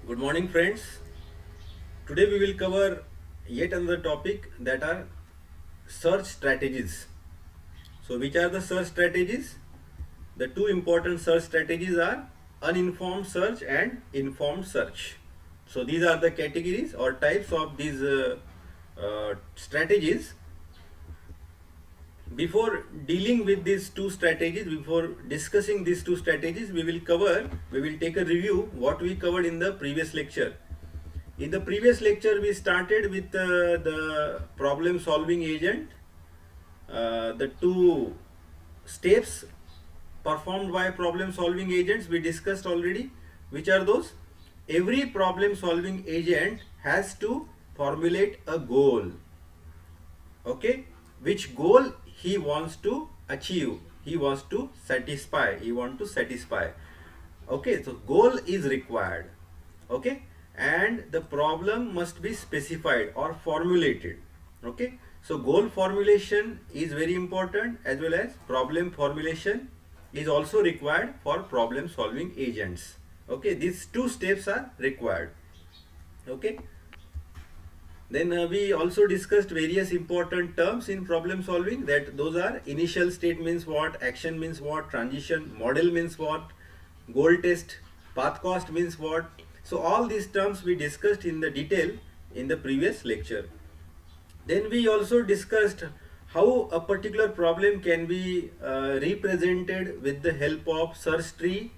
Good morning, friends. Today we will cover yet another topic that are search strategies. So, which are the search strategies? The two important search strategies are uninformed search and informed search. So, these are the categories or types of these strategies. Before dealing with these two strategies, before discussing these two strategies, we will take a review what we covered in the previous lecture. In the previous lecture, we started with the problem solving agent, the two steps performed by problem solving agents we discussed already. Which are those? Every problem solving agent has to formulate a goal. Okay, which goal he wants to achieve, he wants to satisfy, he want to satisfy. Okay, so goal is required. Okay, and the problem must be specified or formulated. Okay, so goal formulation is very important, as well as problem formulation is also required for problem solving agents. Okay, these two steps are required. Okay, then we also discussed various important terms in problem solving, that those are initial state means what, action means what, transition model means what, goal test, path cost means what. So all these terms we discussed in the detail in the previous lecture. Then we also discussed how a particular problem can be represented with the help of search tree,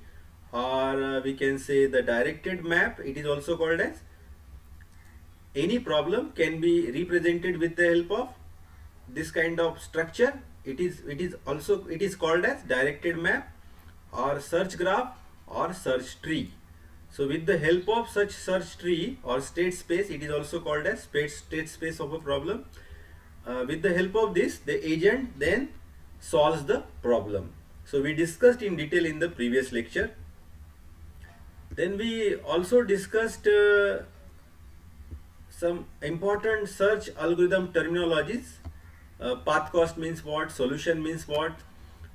or we can say the directed map. It is also called as, any problem can be represented with the help of this kind of structure. It is called as directed map or search graph or search tree. So with the help of such search tree or state space, it is also called as state space of a problem. With the help of this, the agent then solves the problem. So we discussed in detail in the previous lecture. Then we also discussed some important search algorithm terminologies. Path cost means what, solution means what,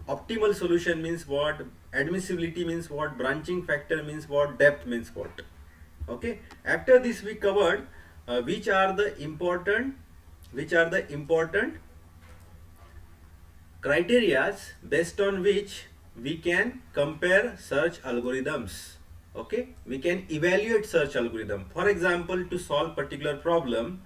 optimal solution means what, admissibility means what, branching factor means what, depth means what. Okay, after this we covered which are the important criterias based on which we can compare search algorithms. Okay, we can evaluate search algorithm. For example, to solve particular problem,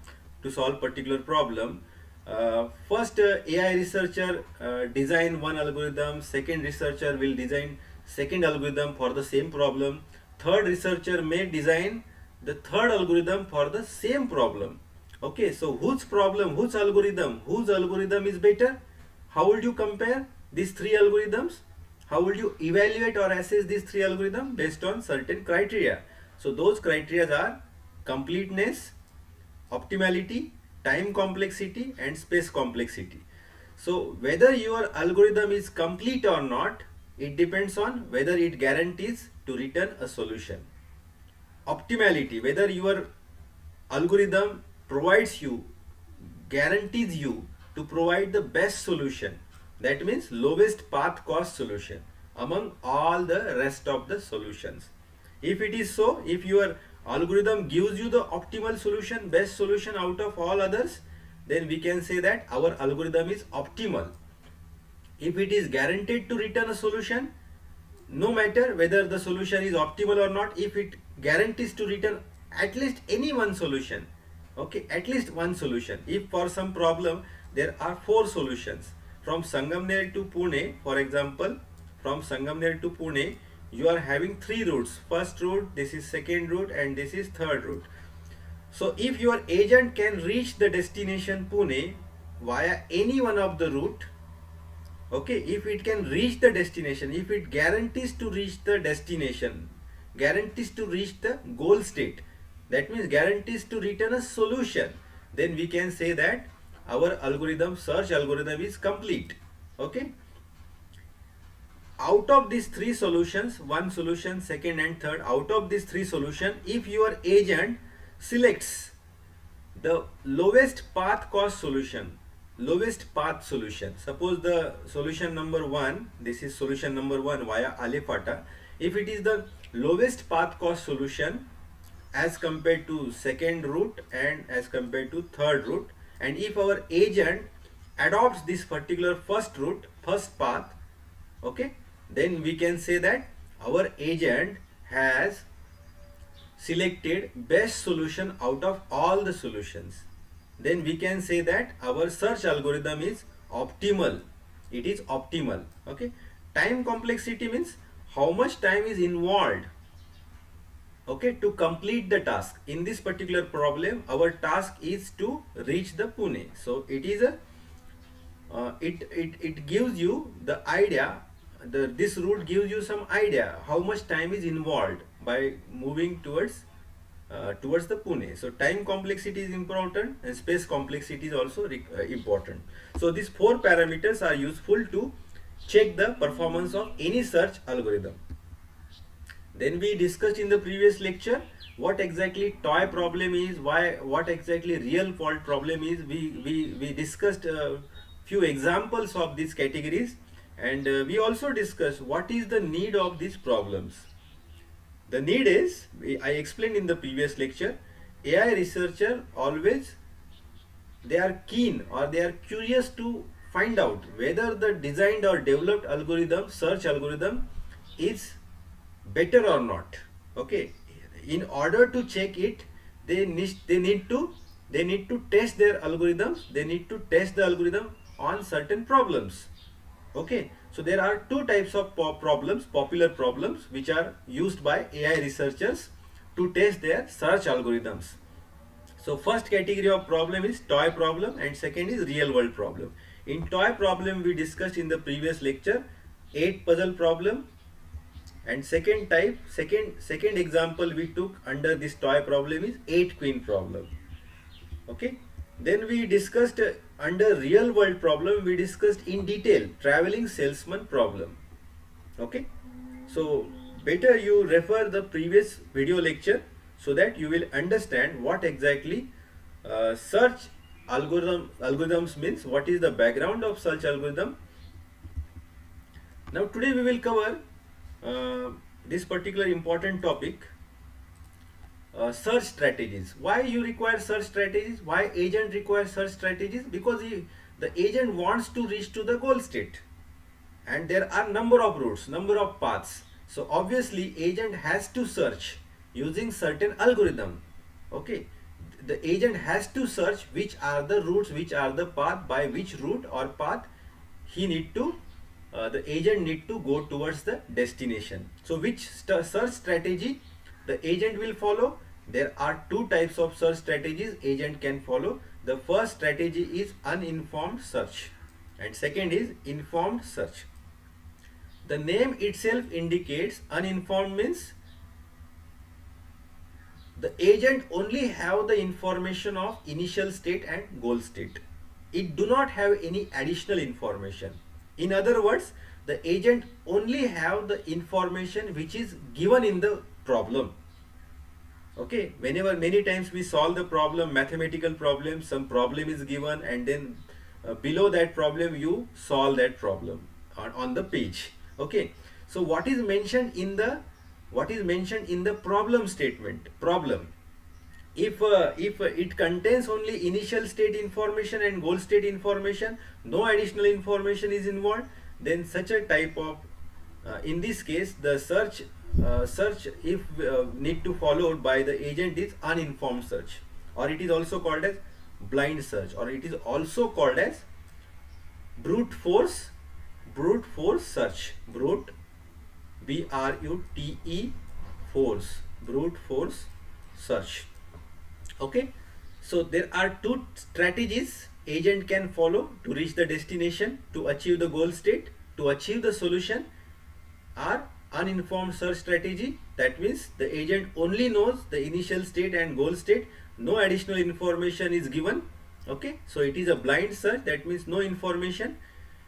first AI researcher design one algorithm, second researcher will design second algorithm for the same problem, third researcher may design the third algorithm for the same problem. Okay, so whose algorithm is better? How would you compare these three algorithms? How would you evaluate or assess these three algorithms? Based on certain criteria. So those criteria are completeness, optimality, time complexity and space complexity. So whether your algorithm is complete or not, it depends on whether it guarantees to return a solution. Optimality, whether your algorithm provides you, guarantees you to provide the best solution, that means lowest path cost solution among all the rest of the solutions. If it is so, if your algorithm gives you the optimal solution, best solution out of all others, then we can say that our algorithm is optimal. If it is guaranteed to return a solution, no matter whether the solution is optimal or not, if it guarantees to return at least any one solution, okay, at least one solution. If for some problem there are four solutions from Sangamner to Pune, for example, from Sangamner to Pune, you are having three routes. First route, this is second route, and this is third route. So if your agent can reach the destination Pune via any one of the route, okay, if it can reach the destination, if it guarantees to reach the destination, guarantees to reach the goal state, that means guarantees to return a solution, then we can say that our algorithm, search algorithm, is complete. Okay, out of these three solutions, one solution, second and third, out of these three solutions, if your agent selects the lowest path cost solution, lowest path solution, suppose the solution number 1, this is solution number 1 via Alefata, if it is the lowest path cost solution, as compared to second route and as compared to third route. And if our agent adopts this particular first route, first path, okay, then we can say that our agent has selected best solution out of all the solutions. Then we can say that our search algorithm is optimal. It is optimal. Okay. Time complexity means how much time is involved, okay, to complete the task. In this particular problem, our task is to reach the Pune. So it is a it gives you the idea, this route gives you some idea how much time is involved by moving towards the Pune. So time complexity is important and space complexity is also important. So these four parameters are useful to check the performance of any search algorithm. Then we discussed in the previous lecture what exactly toy problem is, what exactly real fault problem is. We discussed few examples of these categories, and we also discussed what is the need of these problems. The need is, I explained in the previous lecture, AI researcher always, they are keen or they are curious to find out whether the designed or developed algorithm, search algorithm, is better or not. Okay, in order to check it, they need to test their algorithms. They need to test the algorithm on certain problems. Okay, so there are two types of problems, popular problems, which are used by AI researchers to test their search algorithms. So first category of problem is toy problem and second is real world problem. In toy problem, we discussed in the previous lecture 8 puzzle problem, and second example we took under this toy problem is 8 queen problem. Okay, then we discussed under real world problem, we discussed in detail traveling salesman problem. Okay, so better you refer the previous video lecture so that you will understand what exactly search algorithms means, what is the background of search algorithm. Now today we will cover this particular important topic, search strategies. Why you require search strategies? Why agent requires search strategies? Because the agent wants to reach to the goal state, and there are number of routes, number of paths. So obviously agent has to search using certain algorithm. Okay, the agent has to search which are the routes, which are the path, by which route or path he need to the agent need to go towards the destination. So which search strategy the agent will follow? There are two types of search strategies agent can follow. The first strategy is uninformed search and second is informed search. The name itself indicates uninformed means the agent only have the information of initial state and goal state. It do not have any additional information. In other words, the agent only have the information which is given in the problem. Okay, whenever many times we solve the problem, mathematical problem, some problem is given and then below that problem you solve that problem on the page. Okay, so what is mentioned in the problem statement, problem, if it contains only initial state information and goal state information, no additional information is involved, then such a type of in this case the search if need to followed by the agent is uninformed search, or it is also called as blind search, or it is also called as brute force search, brute BRUTE force, brute force search. Okay, so there are two strategies agent can follow to reach the destination, to achieve the goal state, to achieve the solution. Are uninformed search strategy, that means the agent only knows the initial state and goal state, no additional information is given. Okay, so it is a blind search, that means no information.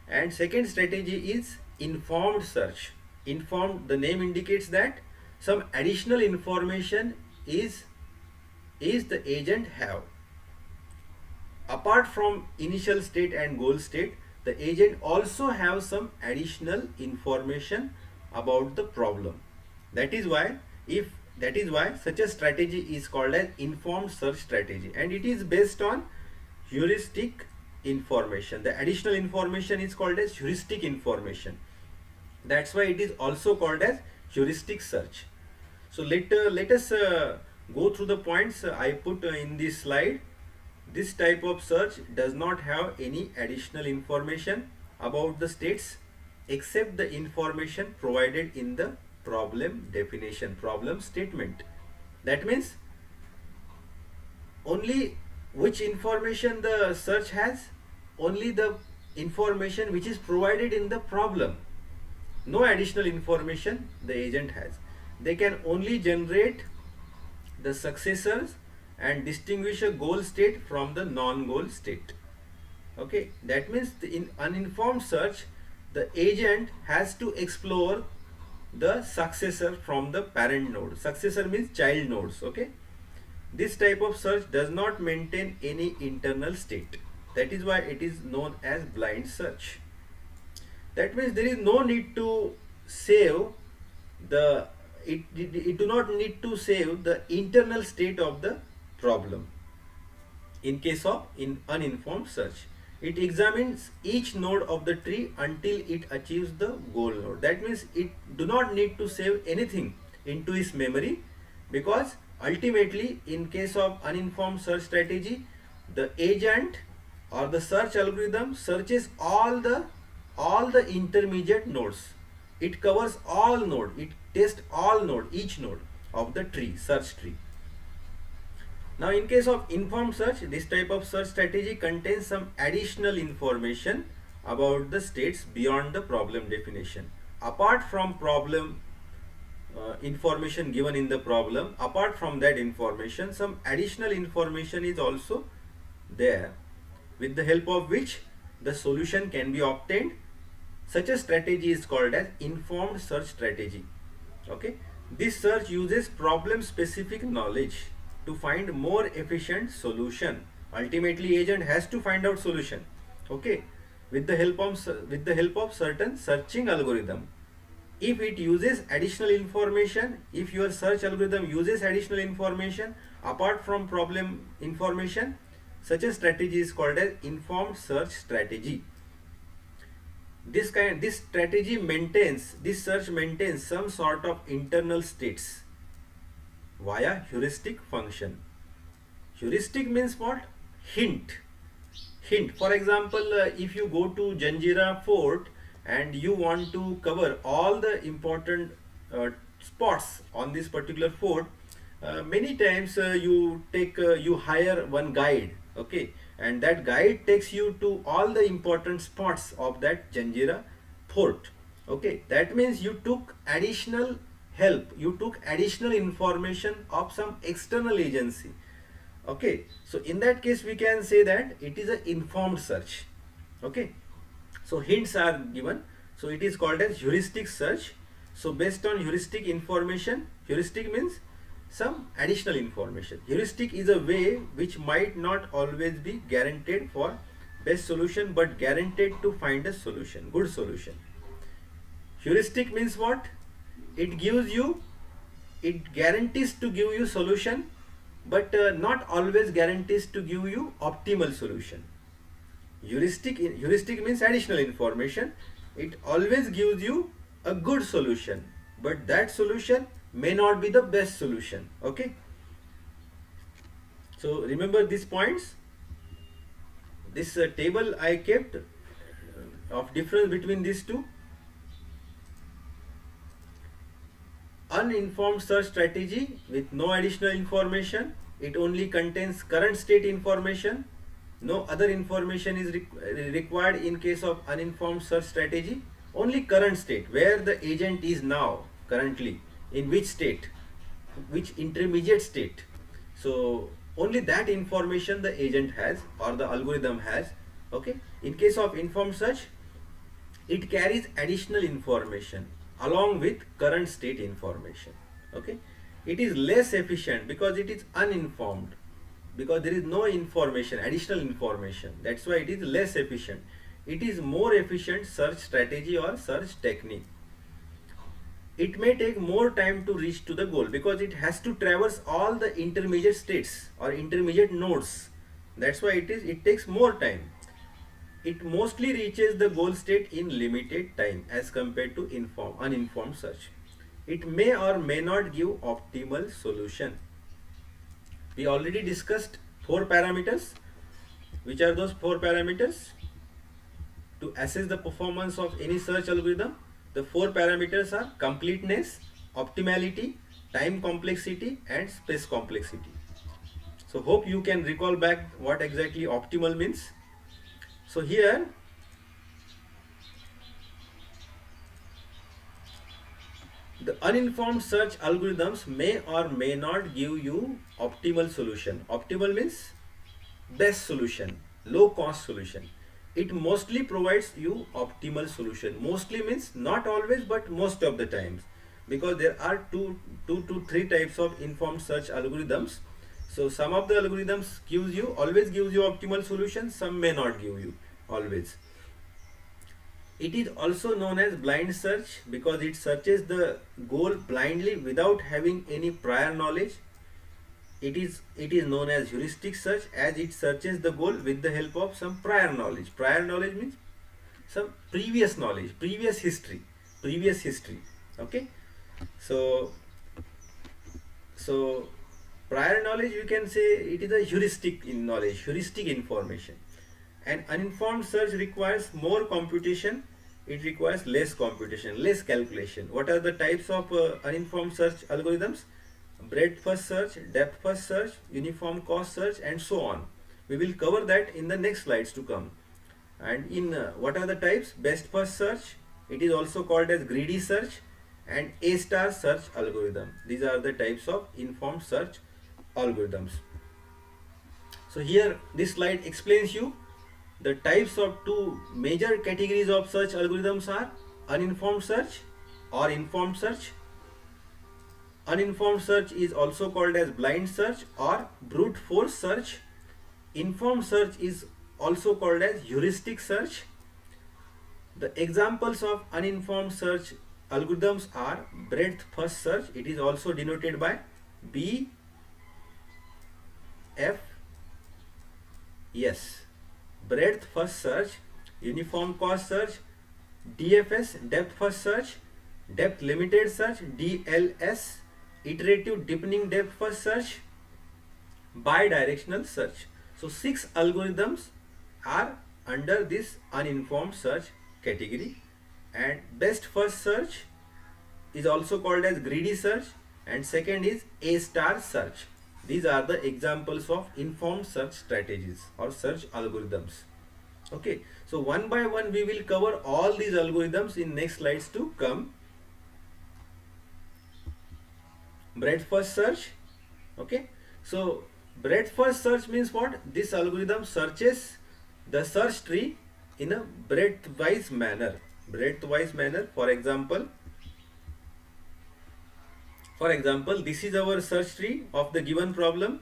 And second strategy is informed search. Informed, the name indicates that some additional information is the agent have. Apart from initial state and goal state, the agent also have some additional information about the problem. That is why if That is why such a strategy is called as informed search strategy, and it is based on heuristic information. The additional information is called as heuristic information. That's why it is also called as heuristic search. So let us go through the points I put in this slide. This type of search does not have any additional information about the states except the information provided in the problem definition, problem statement. That means only which information the search has, only the information which is provided in the problem. No additional information the agent has. They can only generate the successors and distinguish a goal state from the non-goal state. Okay, that means in uninformed search, the agent has to explore the successor from the parent node. Successor means child nodes. Okay, this type of search does not maintain any internal state. That is why it is known as blind search. That means there is no need to save the it do not need to save the internal state of the problem. In case of uninformed search, it examines each node of the tree until it achieves the goal node. That means it do not need to save anything into its memory, because ultimately in case of uninformed search strategy, the agent or the search algorithm searches all the intermediate nodes. It covers all node, it tests all node, each node of the tree, search tree. Now in case of informed search, this type of search strategy contains some additional information about the states beyond the problem definition. Apart from problem information given in the problem, apart from that information, some additional information is also there, with the help of which the solution can be obtained. Such a strategy is called as informed search strategy. Okay, this search uses problem specific knowledge to find more efficient solution. Ultimately agent has to find out solution, okay, with the help of certain searching algorithm. If it uses additional information, if your search algorithm uses additional information apart from problem information, such a strategy is called as informed search strategy. This search maintains some sort of internal states via heuristic function. Heuristic means what? Hint. For example, if you go to Janjira Fort and you want to cover all the important spots on this particular fort, many times you hire one guide, okay, and that guide takes you to all the important spots of that Janjira fort. Okay, that means you took additional help, you took additional information of some external agency. Okay, so in that case we can say that it is an informed search. Okay, so hints are given, so it is called as heuristic search. So based on heuristic information, heuristic means some additional information. Heuristic is a way which might not always be guaranteed for best solution, but guaranteed to find a solution, good solution. Heuristic means what? It guarantees to give you solution, but not always guarantees to give you optimal solution. Heuristic means additional information. It always gives you a good solution, but that solution may not be the best solution. Okay, so remember these points. This table I kept of difference between these two. Uninformed search strategy with no additional information, it only contains current state information. No other information is required in case of uninformed search strategy. Only current state, where the agent is now currently, in which state, which intermediate state. So only that information the agent has or the algorithm has. Okay, in case of informed search, it carries additional information along with current state information. Okay, it is less efficient because it is uninformed, because there is no information, additional information. That's why it is less efficient. It is more efficient search strategy or search technique. it may take more time to reach to the goal because it has to traverse all the intermediate states or intermediate nodes. That's why it takes more time. It mostly reaches the goal state in limited time as compared to uninformed search. It may or may not give optimal solution. We already discussed 4 parameters. Which are those 4 parameters? To assess the performance of any search algorithm, the 4 parameters are completeness, optimality, time complexity, and space complexity. So hope you can recall back what exactly optimal means. So here the uninformed search algorithms may or may not give you optimal solution. Optimal means best solution, low cost solution. It mostly provides you optimal solution. Mostly means not always, but most of the times, because there are two to three types of informed search algorithms. So some of the algorithms always gives you optimal solution, some may not give you always. It is also known as blind search because it searches the goal blindly without having any prior knowledge. It is known as heuristic search as it searches the goal with the help of some prior knowledge. Prior knowledge means some previous knowledge, previous history. Okay. So prior knowledge, you can say it is a heuristic in knowledge, heuristic information. And uninformed search requires more computation. It requires less computation, less calculation. What are the types of uninformed search algorithms? Breadth first search, depth first search, uniform cost search, and so on. We will cover that in the next slides to come. And in what are the types? Best first search, it is also called as greedy search, and A star search algorithm. These are the types of informed search algorithms. So here this slide explains you the types of two major categories of search algorithms are uninformed search or informed search. Uninformed search is also called as blind search or brute force search. Informed search is also called as heuristic search. The examples of uninformed search algorithms are breadth first search. It is also denoted by BFS. Breadth first search, uniform cost search, DFS, depth first search, depth limited search, DLS, iterative deepening depth first search, bidirectional search. So 6 algorithms are under this uninformed search category. And best first search is also called as greedy search, and second is A star search. These are the examples of informed search strategies or search algorithms. Okay, so one by one we will cover all these algorithms in next slides to come. Breadth first search. Okay, so breadth first search means what? This algorithm searches the search tree in a breadth wise manner. For example, this is our search tree of the given problem.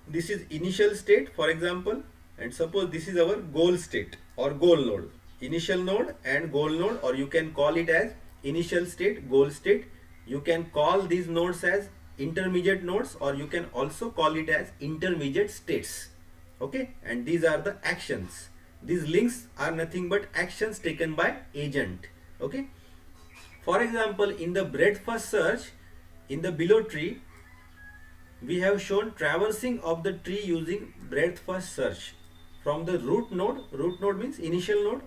This is initial state, for example, and suppose this is our goal state or goal node. Initial node and goal node, or you can call it as initial state, goal state. You can call these nodes as intermediate nodes, or you can also call it as intermediate states. Okay, and these are the actions. These links are nothing but actions taken by agent. Okay. For example, in the breadth first search, in the below tree, we have shown traversing of the tree using breadth first search from the root node means initial node,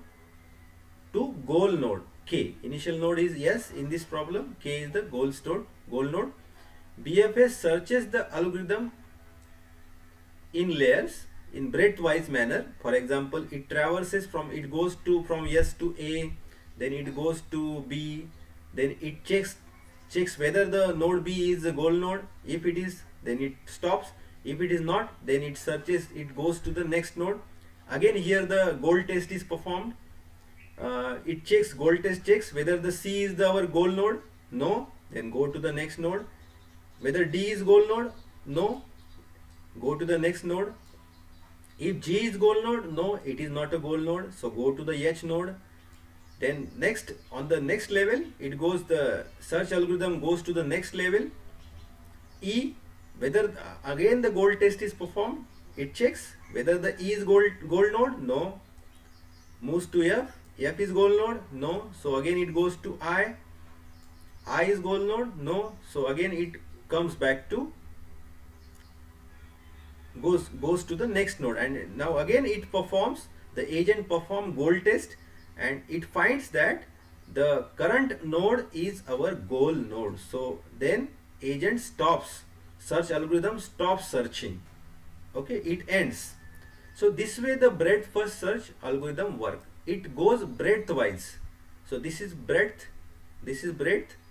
to goal node K. Initial node is S in this problem, K is the goal node. BFS searches the algorithm in layers in breadth wise manner. For example, it traverses from S to A, then it goes to B, then it checks whether the node B is a goal node. If it is, then it stops. If it is not, then it goes to the next node. Again here the goal test is performed. Goal test checks whether the C is our goal node. No, then go to the next node. Whether D is goal node. No, go to the next node. If G is goal node, no, it is not a goal node, so go to the H node. Then next, on the next level, it goes, the search algorithm goes to the next level, E, whether again the goal test is performed. It checks whether the E is goal node, no. Moves to F, F is goal node, no. So again it goes to I is goal node, no. So again it comes back to, goes to the next node, and now again it performs, the agent perform goal test, and it finds that the current node is our goal node. So then agent stops, search algorithm stops searching. Okay, it ends. So this way the breadth first search algorithm work. It goes breadth wise. So this is breadth,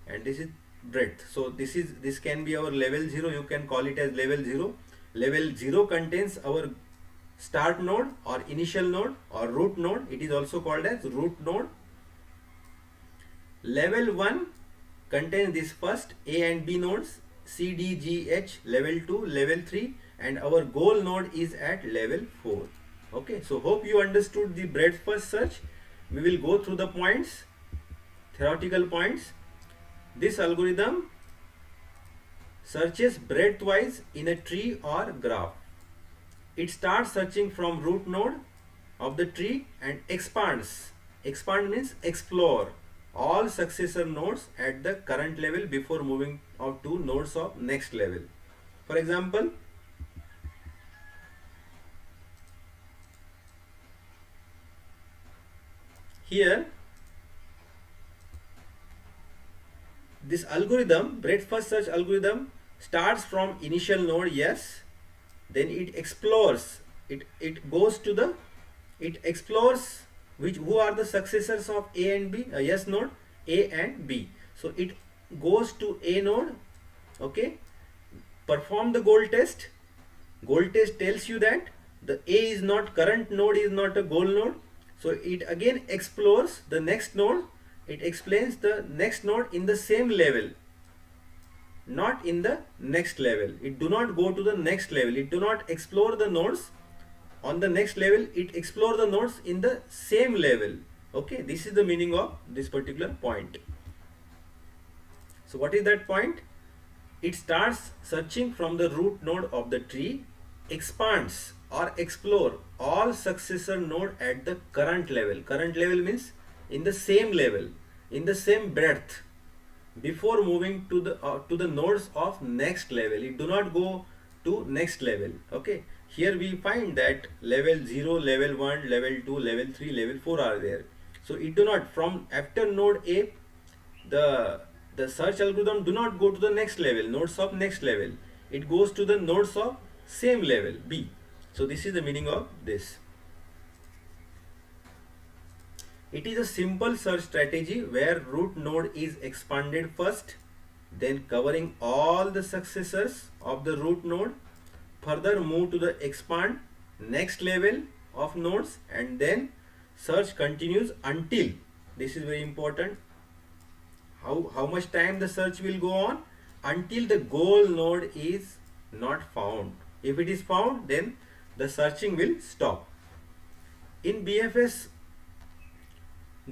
and this is breadth. So this can be our level 0. You can call it as level 0. Level 0 contains our start node or initial node or root node. It is also called as root node. Level 1 contains this first A and B nodes, C, D, G, H, level 2, level 3, and our goal node is at level 4. Okay, so hope you understood the breadth first search. We will go through the points, theoretical points. This algorithm searches breadth wise in a tree or graph. It starts searching from root node of the tree and expands. Expand means explore all successor nodes at the current level before moving out to nodes of next level. For example, here this algorithm, breadth first search algorithm, starts from initial node, yes, then it explores, it goes to the, it explores who are the successors of A and B, yes node, A and B. So it goes to A node, okay, perform the goal test. Goal test tells you that the A is not, current node is not a goal node. So it again explores the next node. It explains the next node in the same level, not in the next level. It do not go to the next level. It do not explore the nodes on the next level. It explore the nodes in the same level. Okay, this is the meaning of this particular point. So what is that point? It starts searching from the root node of the tree, expands or explore all successor node at the current level. Current level means in the same level, in the same breadth, before moving to the nodes of next level. It do not go to next level. Okay, here we find that level 0, level 1, level 2, level 3, level 4 are there. So it do not, from after node A, the search algorithm do not go to the next level, nodes of next level. It goes to the nodes of same level, B. So this is the meaning of this. It is a simple search strategy where root node is expanded first, then covering all the successors of the root node, further move to the expand next level of nodes, and then search continues until, this is very important, how much time the search will go on? Until the goal node is not found. If it is found, then the searching will stop. In BFS,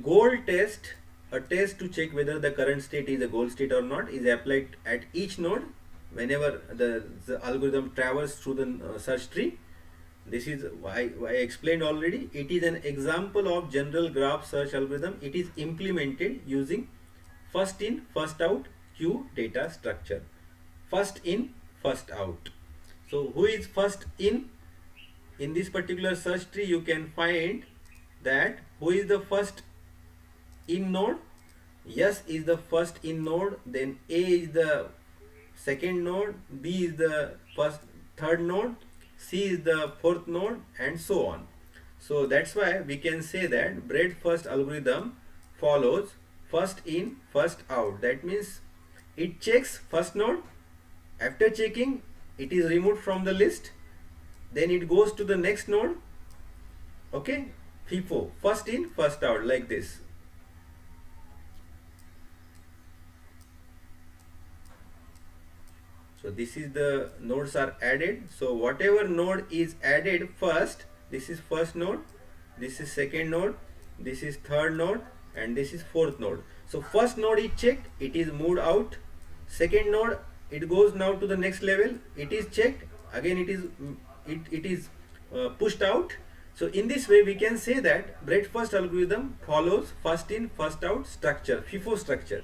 goal test, a test to check whether the current state is a goal state or not, is applied at each node whenever the algorithm travels through the search tree. This is why I explained already. It is an example of general graph search algorithm. It is implemented using first in, first out queue data structure. First in, first out. So who is first in? In this particular search tree, you can find that who is the first in node. Yes is the first in node, then A is the second node, B is the third node, C is the fourth node, and so on. So that's why we can say that breadth first algorithm follows first in, first out. That means it checks first node. After checking, it is removed from the list. Then it goes to the next node. Okay, FIFO, first in, first out, like this. So this is the nodes are added. So whatever node is added first, this is first node, this is second node, this is third node, and this is fourth node. So first node is checked, it is moved out. Second node, it goes now to the next level, it is checked, again it is pushed out. So in this way we can say that breadth-first algorithm follows first in first out structure, FIFO structure.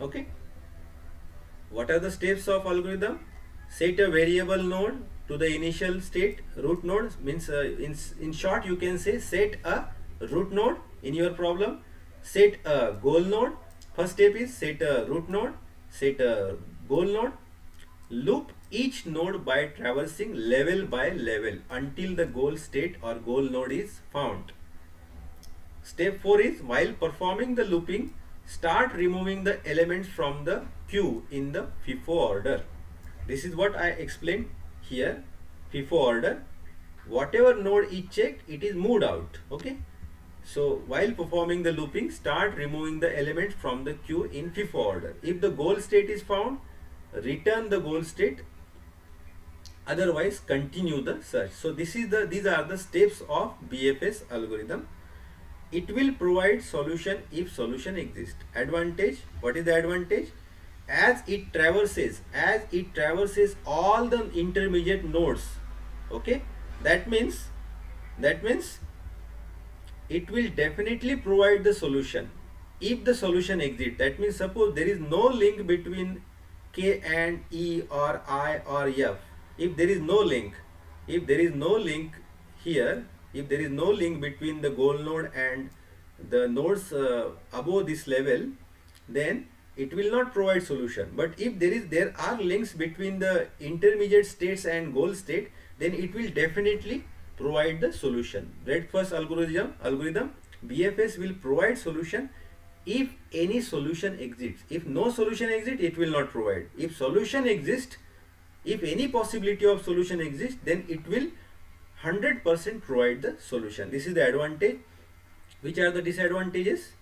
Okay, what are the steps of algorithm? Set a variable node to the initial state. Root node means in short you can say set a root node in your problem. Set a goal node. First step is set a root node, set a goal node. Loop each node by traversing level by level until the goal state or goal node is found. Step 4 is, while performing the looping, start removing the elements from the queue in the FIFO order. This is what I explained here. FIFO order, whatever node is checked, it is moved out. Okay, so while performing the looping, start removing the elements from the queue in FIFO order. If the goal state is found, return the goal state, otherwise continue the search. So these are the steps of BFS algorithm. It will provide solution if solution exists. Advantage, what is the advantage? As it traverses all the intermediate nodes, okay, that means it will definitely provide the solution if the solution exists. That means suppose there is no link between K and E or I or F. If there is no link here, if there is no link between the goal node and the nodes above this level, then it will not provide solution. But if there are links between the intermediate states and goal state, then it will definitely provide the solution. Breadth-first algorithm BFS will provide solution if any solution exists. If no solution exists, it will not provide. If solution exists, if any possibility of solution exists, then it will 100% provide the solution. This is the advantage. Which are the disadvantages?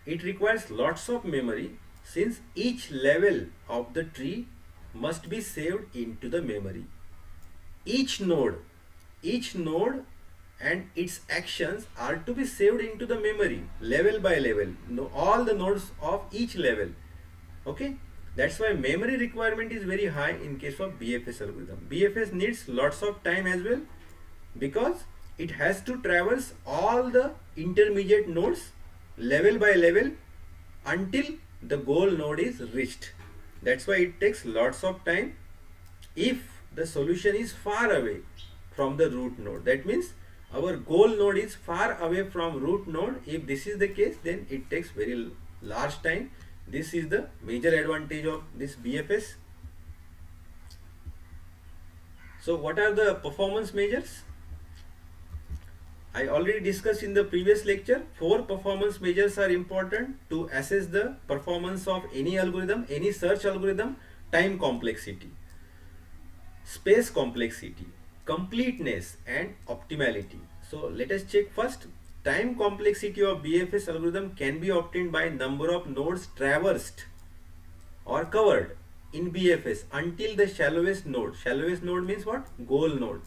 It requires lots of memory, since each level of the tree must be saved into the memory. Each node and its actions are to be saved into the memory level by level, all the nodes of each level. Okay, that's why memory requirement is very high in case of BFS algorithm. BFS needs lots of time as well, because it has to traverse all the intermediate nodes level by level until the goal node is reached. That's why it takes lots of time if the solution is far away from the root node. That means our goal node is far away from root node. If this is the case, then it takes very large time. This is the major advantage of this BFS. So what are the performance measures? I already discussed in the previous lecture. 4 performance measures are important to assess the performance of any algorithm, any search algorithm. Time complexity, space complexity, completeness, and optimality. So let us check first. Time complexity of BFS algorithm can be obtained by number of nodes traversed or covered in BFS until the shallowest node. Shallowest node means what? Goal node.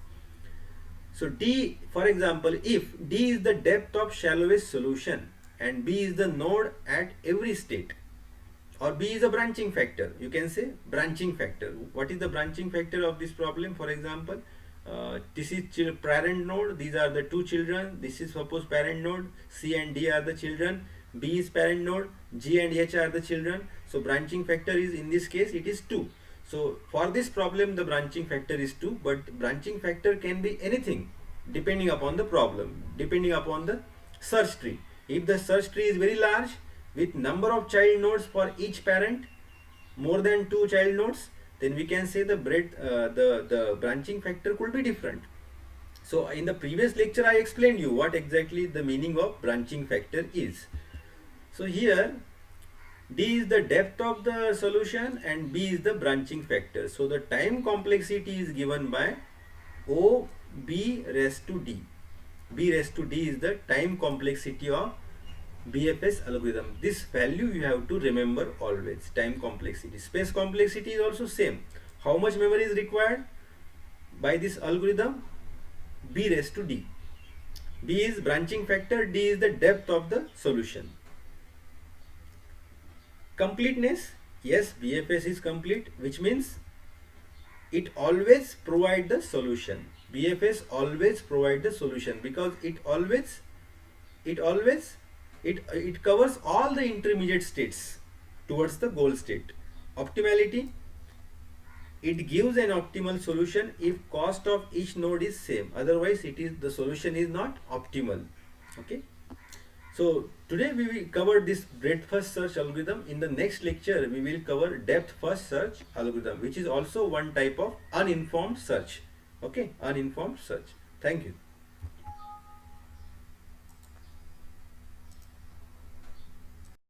So D, for example, if D is the depth of shallowest solution and B is the node at every state, or B is a branching factor, you can say branching factor. What is the branching factor of this problem? For example, this is parent node, these are the 2 children, this is suppose parent node, C and D are the children, B is parent node, G and H are the children. So branching factor is, in this case, it is 2. So for this problem the branching factor is 2, but branching factor can be anything depending upon the problem, depending upon the search tree. If the search tree is very large with number of child nodes for each parent, more than 2 child nodes, then we can say the branching factor could be different. So in the previous lecture I explained you what exactly the meaning of branching factor is. So here D is the depth of the solution and B is the branching factor. So the time complexity is given by O B raised to D. B raised to D is the time complexity of BFS algorithm. This value you have to remember always. Time complexity. Space complexity is also same. How much memory is required by this algorithm? B raised to D. B is branching factor, D is the depth of the solution. Completeness, yes, BFS is complete, which means it always provide the solution. BFS always provide the solution because it covers all the intermediate states towards the goal state. Optimality, it gives an optimal solution if cost of each node is same, otherwise the solution is not optimal. Okay, so today we will cover this breadth first search algorithm. In the next lecture we will cover depth first search algorithm, which is also one type of uninformed search. Okay, uninformed search. Thank you.